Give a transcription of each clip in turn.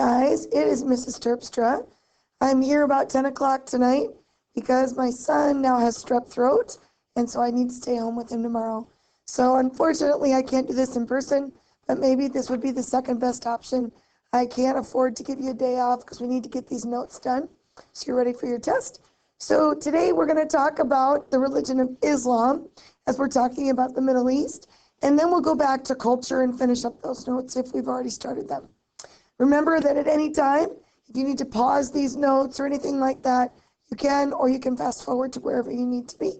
guys, it is Mrs. Terpstra. I'm here about 10 o'clock tonight because my son now has strep throat, and so I need to stay home with him tomorrow. So unfortunately, I can't do this in person, but maybe this would be the second best option. I can't afford to give you a day off because we need to get these notes done so you're ready for your test. So today we're going to talk about the religion of Islam as we're talking about the Middle East, and then we'll go back to culture and finish up those notes if we've already started them. Remember that at any time, if you need to pause these notes or anything like that, you can, or you can fast forward to wherever you need to be.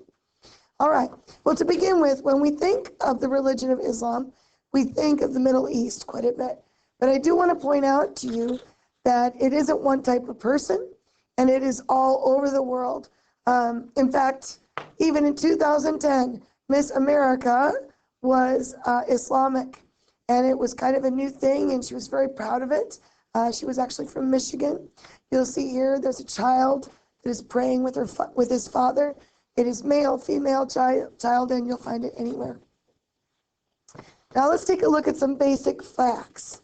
All right. Well, to begin with, when we think of the religion of Islam, we think of the Middle East quite a bit. But I do want to point out to you that it isn't one type of person, and it is all over the world. In fact, even in 2010, Miss America was Islamic. And it was kind of a new thing, and she was very proud of it. She was actually from Michigan. You'll see here there's a child that is praying with his father. It is male, female, child, and you'll find it anywhere. Now let's take a look at some basic facts.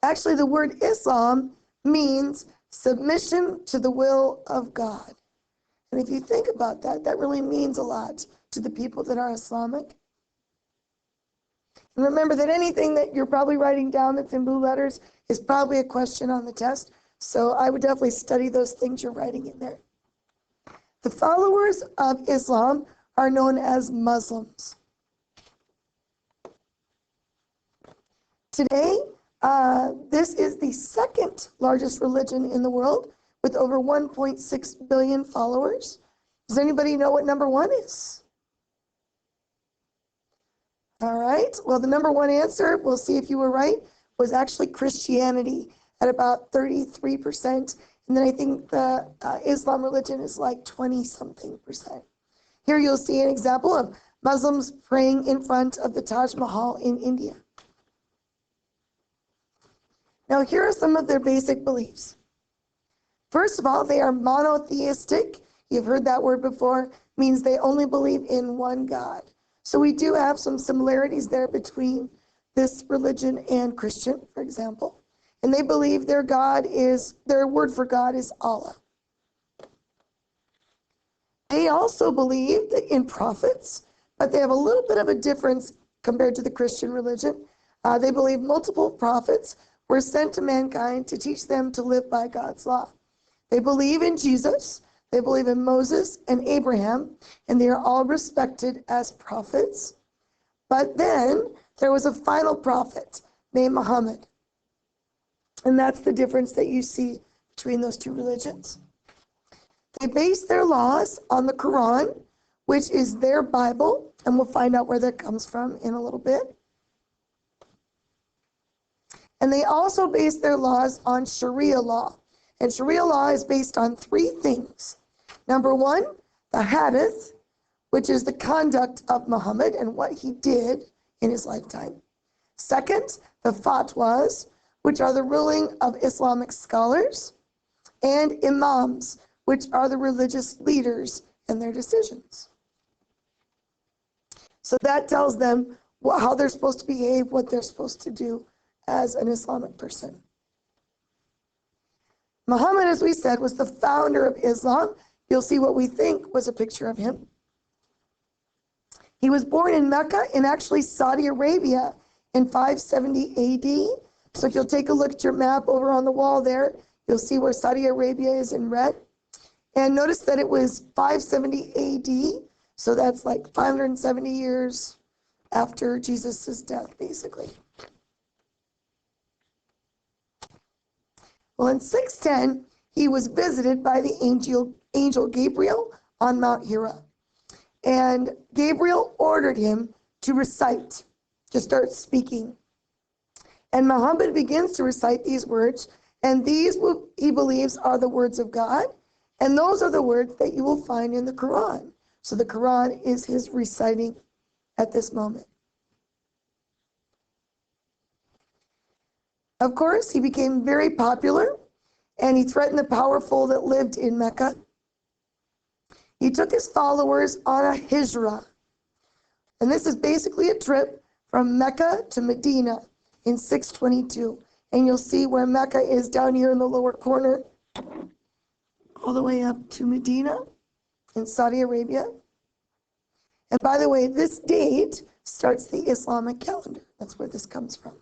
Actually, the word Islam means submission to the will of God. And if you think about that, that really means a lot to the people that are Islamic. And remember that anything that you're probably writing down that's in blue letters is probably a question on the test. So I would definitely study those things you're writing in there. The followers of Islam are known as Muslims. Today, this is the second largest religion in the world with over 1.6 billion followers. Does anybody know what number one is? All right, well, the number one answer, we'll see if you were right, was actually Christianity at about 33%. And then I think the Islam religion is like 20-something%. Here you'll see an example of Muslims praying in front of the Taj Mahal in India. Now, here are some of their basic beliefs. First of all, they are monotheistic. You've heard that word before. Means they only believe in one God. So we do have some similarities there between this religion and Christian, for example. And they believe their word for God is Allah. They also believe in prophets, but they have a little bit of a difference compared to the Christian religion. They believe multiple prophets were sent to mankind to teach them to live by God's law. They believe in Jesus. They believe in Moses and Abraham, and they are all respected as prophets. But then there was a final prophet named Muhammad. And that's the difference that you see between those two religions. They base their laws on the Quran, which is their Bible, and we'll find out where that comes from in a little bit. And they also base their laws on Sharia law. And Sharia law is based on three things. Number one, the hadith, which is the conduct of Muhammad and what he did in his lifetime. Second, the fatwas, which are the ruling of Islamic scholars, and imams, which are the religious leaders and their decisions. So that tells them how they're supposed to behave, what they're supposed to do as an Islamic person. Muhammad, as we said, was the founder of Islam. You'll see what we think was a picture of him. He was born in Mecca in actually Saudi Arabia in 570 AD. So if you'll take a look at your map over on the wall there, you'll see where Saudi Arabia is in red. And notice that it was 570 AD. So that's like 570 years after Jesus' death, basically. Well, in 610, he was visited by the angel Gabriel on Mount Hira. And Gabriel ordered him to recite, to start speaking. And Muhammad begins to recite these words, and these, he believes, are the words of God. And those are the words that you will find in the Quran. So the Quran is his reciting at this moment. Of course, he became very popular, and he threatened the powerful that lived in Mecca. He took his followers on a hijrah, and this is basically a trip from Mecca to Medina in 622. And you'll see where Mecca is down here in the lower corner, all the way up to Medina in Saudi Arabia. And by the way, this date starts the Islamic calendar. That's where this comes from.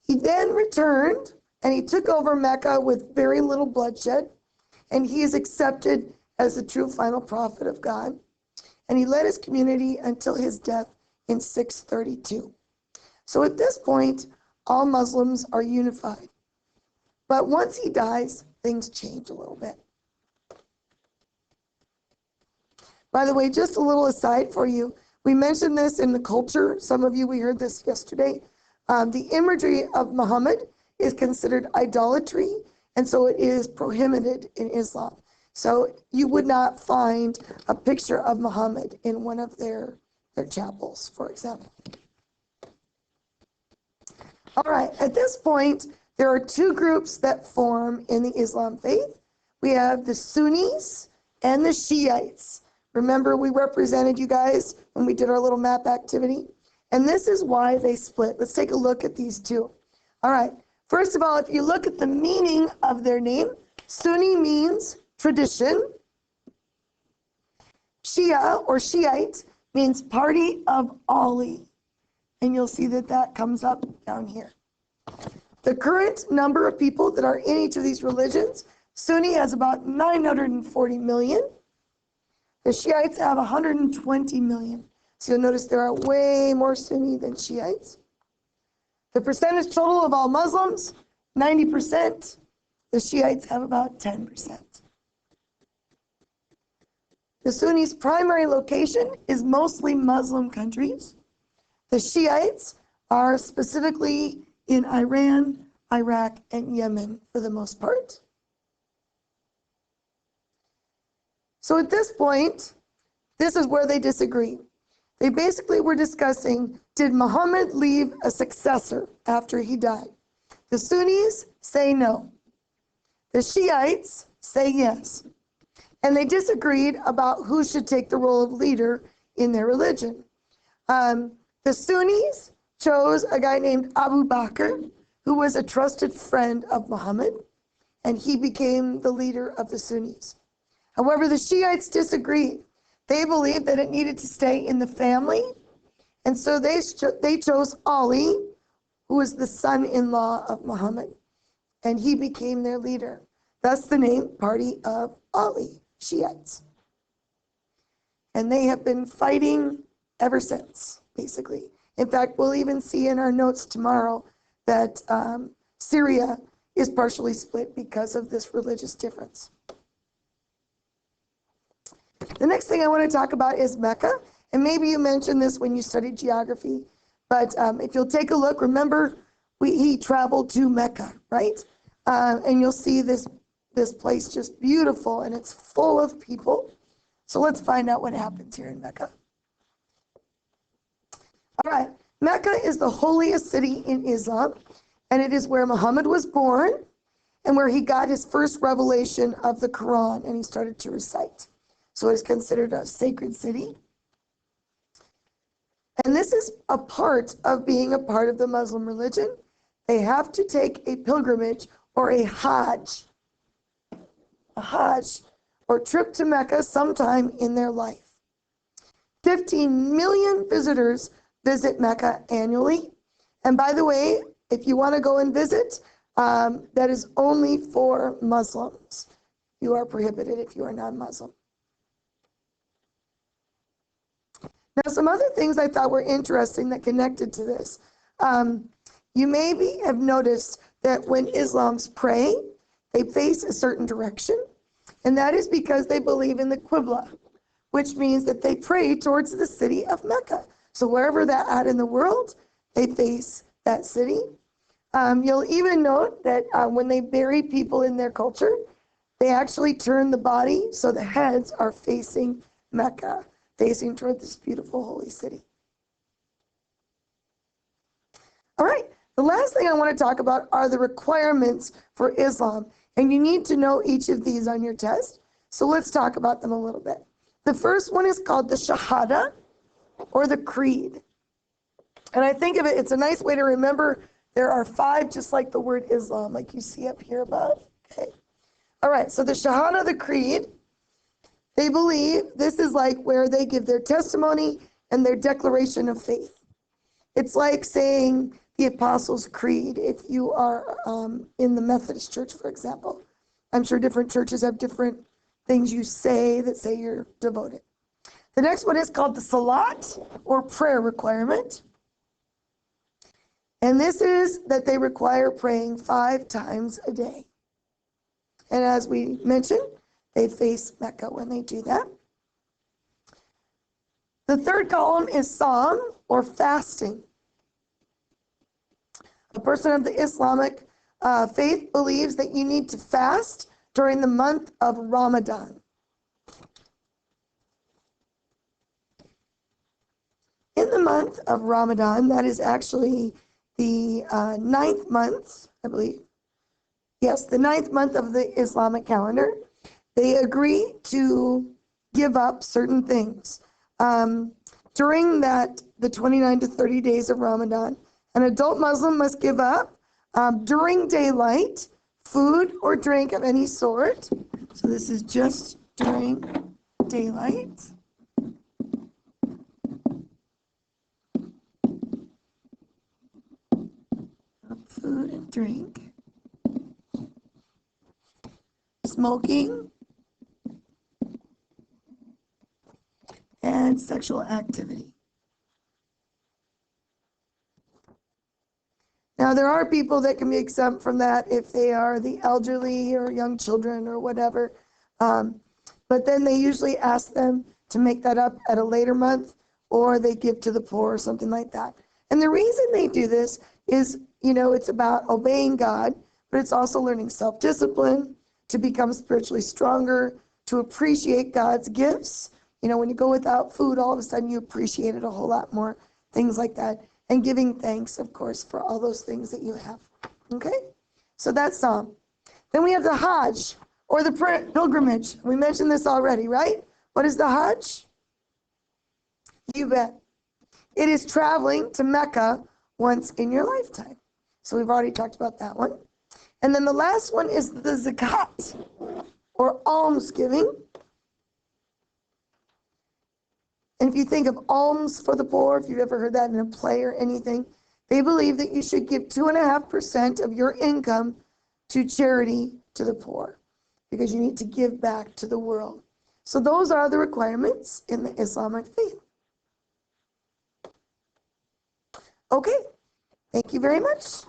He then returned and he took over Mecca with very little bloodshed, and he is accepted as the true final prophet of God. And he led his community until his death in 632. So at this point, all Muslims are unified. But once he dies, things change a little bit. By the way, just a little aside for you, we mentioned this in the culture. Some of you, we heard this yesterday. The imagery of Muhammad is considered idolatry, and so it is prohibited in Islam. So you would not find a picture of Muhammad in one of their chapels, for example. All right, at this point, there are two groups that form in the Islam faith. We have the Sunnis and the Shiites. Remember, we represented you guys when we did our little map activity? And this is why they split. Let's take a look at these two. All right, first of all, if you look at the meaning of their name, Sunni means tradition. Shia or Shiite means party of Ali. And you'll see that that comes up down here. The current number of people that are in each of these religions, Sunni has about 940 million. The Shiites have 120 million. So you'll notice there are way more Sunni than Shiites. The percentage total of all Muslims, 90%. The Shiites have about 10%. The Sunnis' primary location is mostly Muslim countries. The Shiites are specifically in Iran, Iraq, and Yemen for the most part. So at this point, this is where they disagree. They basically were discussing, did Muhammad leave a successor after he died? The Sunnis say no. The Shiites say yes. And they disagreed about who should take the role of leader in their religion. The Sunnis chose a guy named Abu Bakr, who was a trusted friend of Muhammad, and he became the leader of the Sunnis. However, the Shiites disagreed. They believed that it needed to stay in the family, and so they chose Ali, who was the son-in-law of Muhammad, and he became their leader. Thus the name Party of Ali, Shiites. And they have been fighting ever since, basically. In fact, we'll even see in our notes tomorrow that Syria is partially split because of this religious difference. The next thing I want to talk about is Mecca. And maybe you mentioned this when you studied geography. But if you'll take a look, remember he traveled to Mecca, right? And you'll see this place just beautiful, and it's full of people. So let's find out what happens here in Mecca. All right, Mecca is the holiest city in Islam, and it is where Muhammad was born and where he got his first revelation of the Quran, and he started to recite. So it's considered a sacred city. And this is a part of being a part of the Muslim religion. They have to take a pilgrimage or a Hajj or trip to Mecca sometime in their life. 15 million visitors visit Mecca annually. And by the way, if you want to go and visit, that is only for Muslims. You are prohibited if you are non-Muslim. Now, some other things I thought were interesting that connected to this. You maybe have noticed that when Islams pray, they face a certain direction, and that is because they believe in the Qibla, which means that they pray towards the city of Mecca. So wherever they're at in the world, they face that city. You'll even note that when they bury people in their culture, they actually turn the body so the heads are facing Mecca, facing toward this beautiful holy city. All right, the last thing I want to talk about are the requirements for Islam. And you need to know each of these on your test. So let's talk about them a little bit. The first one is called the Shahada, or the Creed. And I think of it, it's a nice way to remember there are 5, just like the word Islam, like you see up here above. Okay. All right, so the Shahada, the Creed, they believe this is like where they give their testimony and their declaration of faith. It's like saying the Apostles' Creed if you are in the Methodist Church, for example. I'm sure different churches have different things you say that say you're devoted. The next one is called the Salat, or prayer requirement. And this is that they require praying 5 times a day. And as we mentioned, they face Mecca when they do that. The third column is Psalm, or fasting. A person of the Islamic faith believes that you need to fast during the month of Ramadan. In the month of Ramadan, that is actually the 9th month, I believe. Yes, the 9th month of the Islamic calendar. They agree to give up certain things. During the 29 to 30 days of Ramadan, an adult Muslim must give up, during daylight, food or drink of any sort. So this is just during daylight. Food and drink. Smoking. And sexual activity. Now, there are people that can be exempt from that if they are the elderly or young children or whatever. But then they usually ask them to make that up at a later month, or they give to the poor or something like that. And the reason they do this is, it's about obeying God, but it's also learning self-discipline, to become spiritually stronger, to appreciate God's gifts. When you go without food, all of a sudden you appreciate it a whole lot more, things like that. And giving thanks, of course, for all those things that you have. Okay? So that's Psalm. Then we have the Hajj, or the pilgrimage. We mentioned this already, right? What is the Hajj? You bet. It is traveling to Mecca once in your lifetime. So we've already talked about that one. And then the last one is the zakat, or almsgiving. And if you think of alms for the poor, if you've ever heard that in a play or anything, they believe that you should give 2.5% of your income to charity to the poor, because you need to give back to the world. So those are the requirements in the Islamic faith. Okay, thank you very much.